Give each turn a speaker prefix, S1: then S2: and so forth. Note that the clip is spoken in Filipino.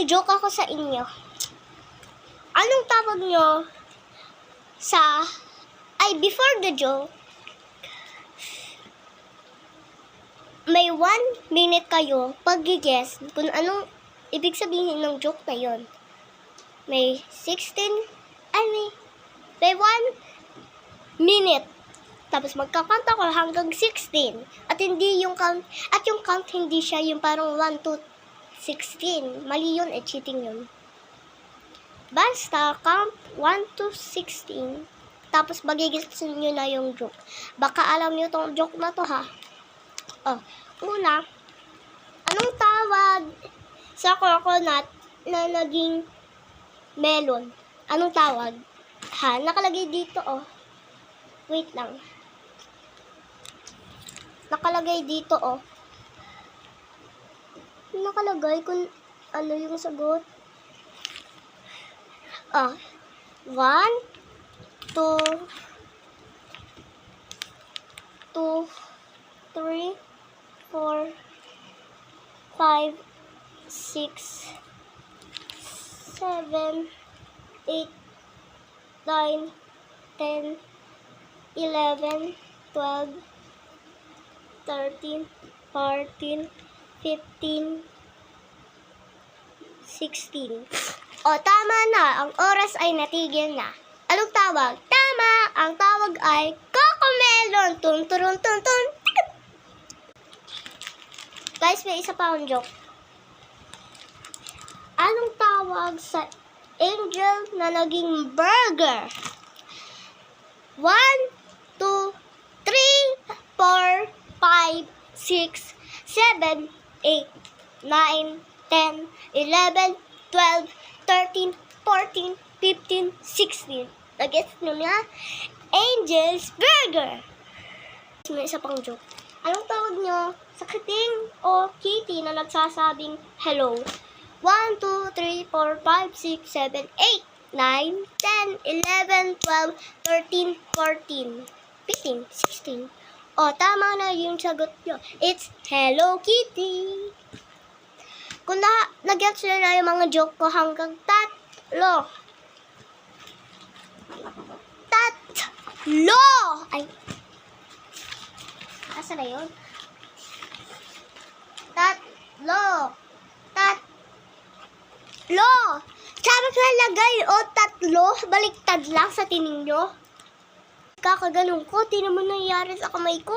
S1: may joke ako sa inyo. Anong tawag nyo before the joke, may 1 minute kayo pag-guess kung anong ibig sabihin ng joke na yon. May 1 minute. Tapos magkakount ako hanggang 16. At yung count hindi siya yung parang 1 to 16. Mali yun, cheating yun. Basta count 1 to 16. Tapos magigets nyo na yung joke. Baka alam nyo tong joke na to, ha? Una, anong tawag sa coconut na naging melon? Anong tawag? Ha? Nakalagay dito, Wait lang. Nakalagay dito, Nakalagay kung ano yung sagot. 1, 2, 3, 4, 5, 6, 7, 8, 9, 10, 11, 12, 13, 14, 15, 16. Tama na. Ang oras ay natigil na. Anong tawag? Tama! Ang tawag ay cocomelon. Tun, turun, tun, tun. Guys, may isa pa akong joke. Anong tawag sa angel na naging burger? 1, 2, 3, 4, 5, 6, 7, 8, 9, 10, 11, 12, 13, 14, 15, 16. Nag-gets nyo na? Angel's Burger. May isa pang joke. Anong tawag nyo sa kiting o kitty na nagsasabing hello? 1, 2, 3, 4, 5, 6, 7, 8, 9, 10, 11, 12, 13, 14, 15, 16. Tama na yung sagot nyo. It's Hello Kitty. Kung nag-gets nyo na yung mga joke ko hanggang 3. Ay. Asa na yun? 3. Sabi ko nalagay, 3. Baliktad lang sa tining nyo. Kakaganong ko, tinan mo nangyari sa kamay ko.